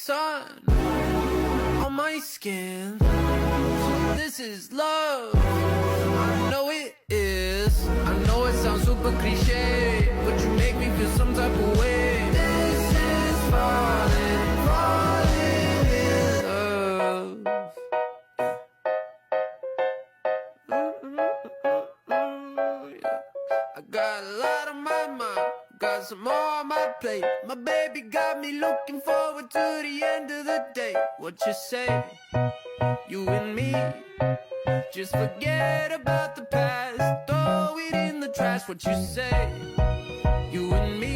sun on my skin. So this is love. I know it is. I know it sounds super cliche, but you make me feel some type of way. This is falling, falling in love. I got a lot on my mind, got some more on my plate. My baby got me looking forward to the end of the day. What you say? You and me, just forget about the past, throw it in the trash. What you say? You and me.